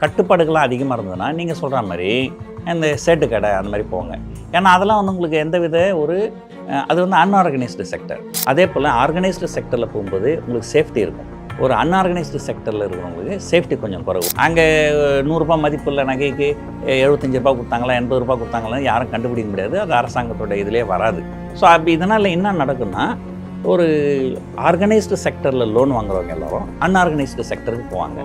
கட்டுப்பாடுகள்லாம் அதிகமாக இருந்ததுன்னா நீங்கள் சொல்கிற மாதிரி இந்த சேட்டு கடை அந்த மாதிரி போங்க. ஏன்னா அதெல்லாம் வந்து உங்களுக்கு எந்தவித ஒரு அது வந்து அன்ஆர்கனைஸ்டு செக்டர். அதே போல் ஆர்கனைஸ்டு செக்டரில் போகும்போது உங்களுக்கு சேஃப்டி இருக்கும். ஒரு அன்ஆர்கனைஸ்டு செக்டரில் இருக்கிறவங்களுக்கு சேஃப்டி கொஞ்சம் குறைவு. அங்கே ₹100 மதிப்புள்ள நகைக்கு ₹75 கொடுத்தாங்களா ₹80 கொடுத்தாங்களா யாரும் கண்டுபிடிக்க முடியாது. அது அரசாங்கத்தோட இதிலே வராது. ஸோ அப்படி இதனால் என்ன நடக்குன்னா, ஒரு ஆர்கனைஸ்டு செக்டரில் லோன் வாங்குறவங்க எல்லோரும் அன்ஆர்கனைஸ்டு செக்டருக்கு போவாங்க.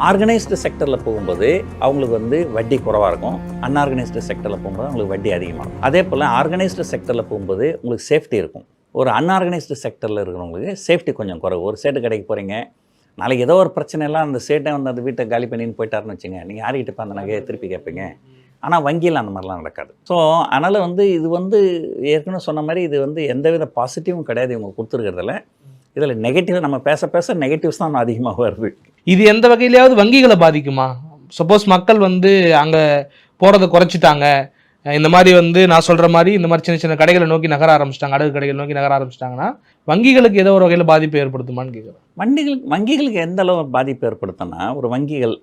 ஆர்கனைஸ்டு செக்டரில் போகும்போது அவங்களுக்கு வந்து வட்டி குறைவாக இருக்கும். அன்ஆர்கனைஸ்டு செக்டரில் போகும்போது அவங்களுக்கு வட்டி அதிகமாக இருக்கும். அதே போல் ஆர்கனைஸ்டு செக்டரில் போகும்போது உங்களுக்கு சேஃப்டி இருக்கும். ஒரு அன்ஆர்கனைஸ்டு செக்டரில் இருக்கிறவங்களுக்கு சேஃப்டி கொஞ்சம் குறைவு. ஒரு சேட்டு கடைக்கு போகிறீங்க, நாளைக்கு ஏதோ ஒரு பிரச்சனைலாம் அந்த சேட்டை வந்து அந்த வீட்டை காலி பண்ணின்னு போயிட்டாருன்னு வச்சுங்க, நீங்கள் யார்கிட்ட இப்போ அந்த நகையை திருப்பி கேட்பீங்க. ஆனால் வங்கியில் அந்த மாதிரிலாம் நடக்காது. ஸோ அதனால் வந்து இது வந்து ஏற்கனவே சொன்ன மாதிரி இது வந்து எந்தவித பாசிட்டிவும் கிடையாது இவங்க கொடுத்துருக்கிறதுல. இதில் நெகட்டிவ் நம்ம பேச பேச நெகட்டிவ்ஸ் தான் அதிகமாக வருது. இது எந்த வகையிலையாவது வங்கிகளை பாதிக்குமா? சப்போஸ் மக்கள் வந்து அங்கே போகிறத குறைச்சிட்டாங்க, இந்த மாதிரி வந்து நான் சொல்கிற மாதிரி இந்த மாதிரி சின்ன சின்ன கடைகளை நோக்கி நகர ஆரம்பிச்சிட்டாங்க, அடகு கடைகள் நோக்கி நகர ஆரம்பிச்சிட்டாங்கன்னா வங்கிகளுக்கு ஏதோ ஒரு வகையில் பாதிப்பு ஏற்படுத்துமான்னு கேட்குறேன். வங்கிகளுக்கு எந்த அளவு பாதிப்பு ஏற்படுத்தினா, ஒரு வங்கிகள்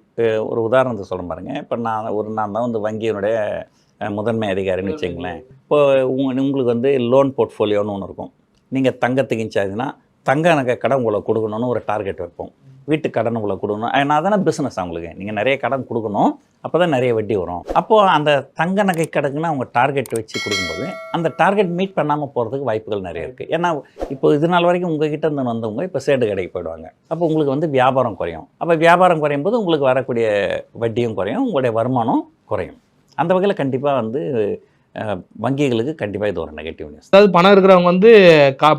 ஒரு உதாரணத்தை சொல்ல பாருங்க. இப்போ நான் தான் வந்து வங்கியினுடைய முதன்மை அதிகாரின்னு வச்சுங்களேன். இப்போ உங்களுக்கு வந்து லோன் போர்ட்ஃபோலியோன்னு ஒன்று இருக்கும். நீங்கள் தங்கத்துக்கு இன்சார்ஜ்னா தங்க நகை கடன் உங்களை கொடுக்கணும்னு ஒரு டார்கெட் வைப்போம். வீட்டு கடன் உங்களை கொடுக்கணும். ஏன்னா அதான பிஸ்னஸ் அவங்களுக்கு. நீங்கள் நிறைய கடன் கொடுக்கணும், அப்போ தான் நிறைய வட்டி வரும். அப்போது அந்த தங்க நகை கடைக்குன்னு அவங்க டார்கெட் வச்சு கொடுக்கும்போது அந்த டார்கெட் மீட் பண்ணாமல் போகிறதுக்கு வாய்ப்புகள் நிறைய இருக்குது. ஏன்னா இப்போ இது நாள் வரைக்கும் உங்ககிட்ட இருந்து வந்தவங்க இப்போ சேட்டு கடைக்கு போயிடுவாங்க. அப்போ உங்களுக்கு வந்து வியாபாரம் குறையும். அப்போ வியாபாரம் குறையும் போது உங்களுக்கு வரக்கூடிய வட்டியும் குறையும், உங்களுடைய வருமானம் குறையும். அந்த வகையில் கண்டிப்பாக வந்து வங்கிகளுக்கு கண்டிப்பாக இது ஒரு நெகட்டிவ் நியூஸ். அதாவது பணம் இருக்கிறவங்க வந்து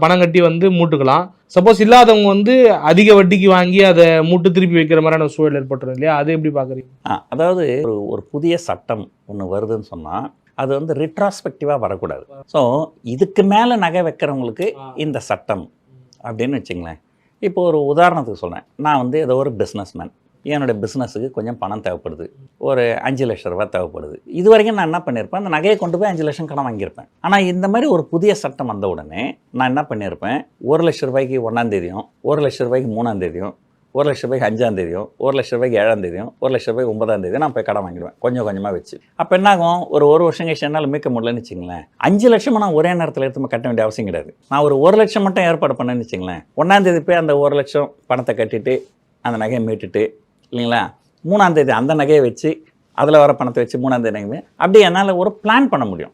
பணம் கட்டி வந்து மூட்டுக்கலாம். சப்போஸ் இல்லாதவங்க வந்து அதிக வட்டிக்கு வாங்கி அதை மூட்டு திருப்பி வைக்கிற மாதிரியான சூழல் ஏற்பட்டுரும் இல்லையா? அது எப்படி பார்க்குறீங்க? அதாவது ஒரு புதிய சட்டம் ஒன்று வருதுன்னு சொன்னால் அது வந்து ரிட்ராஸ்பெக்டிவாக வரக்கூடாது. ஸோ இதுக்கு மேலே நகை வைக்கிறவங்களுக்கு இந்த சட்டம் அப்படின்னு வச்சுங்களேன். இப்போ ஒரு உதாரணத்துக்கு சொல்கிறேன். நான் வந்து ஏதோ ஒரு பிஸ்னஸ்மேன், என்னுடைய பிஸ்னஸுக்கு கொஞ்சம் பணம் தேவைப்படுது. ஒரு 5 லட்ச ரூபா தேவைப்படுது. இது வரைக்கும் நான் என்ன பண்ணியிருப்பேன், அந்த நகையை கொண்டு போய் 5 லட்சம் கடன் வாங்கியிருப்பேன். ஆனால் இந்த மாதிரி ஒரு புதிய சட்டம் வந்த உடனே நான் என்ன பண்ணியிருப்பேன், 1 லட்ச ரூபாய்க்கு 1ஆம் தேதியும், 1 லட்ச ரூபாய்க்கு 3ஆம் தேதியும், 1 லட்ச ரூபாய்க்கு 5ஆம் தேதியும், 1 லட்ச ரூபாய்க்கு 7ஆம் தேதியும், 1 லட்ச ரூபாய்க்கு 9ஆம் தேதியும் நான் போய் கடன் வாங்கிடுவேன், கொஞ்சம் கொஞ்சமாக வச்சு. அப்போ என்னாகும், ஒரு வருஷம் கழிச்சு என்னால் மீட்க முடியலன்னு வச்சுங்களேன். 5 லட்சம் நான் ஒரே நேரத்தில் எடுத்து கட்ட வேண்டிய அவசியம் கிடையாது. நான் ஒரு 1 லட்சம் மட்டும் ஏற்பாடு பண்ணேன்னு வச்சுங்களேன். 1ஆம் தேதி போய் அந்த 1 லட்சம் பணத்தை கட்டிட்டு அந்த நகையை மீட்டுட்டு இல்லைங்களா, 3ஆம் தேதி அந்த நகையை வச்சு அதில் வர பணத்தை வச்சு 3ஆம் தேதி நகை அப்படி என்னால் ஒரு பிளான் பண்ண முடியும்.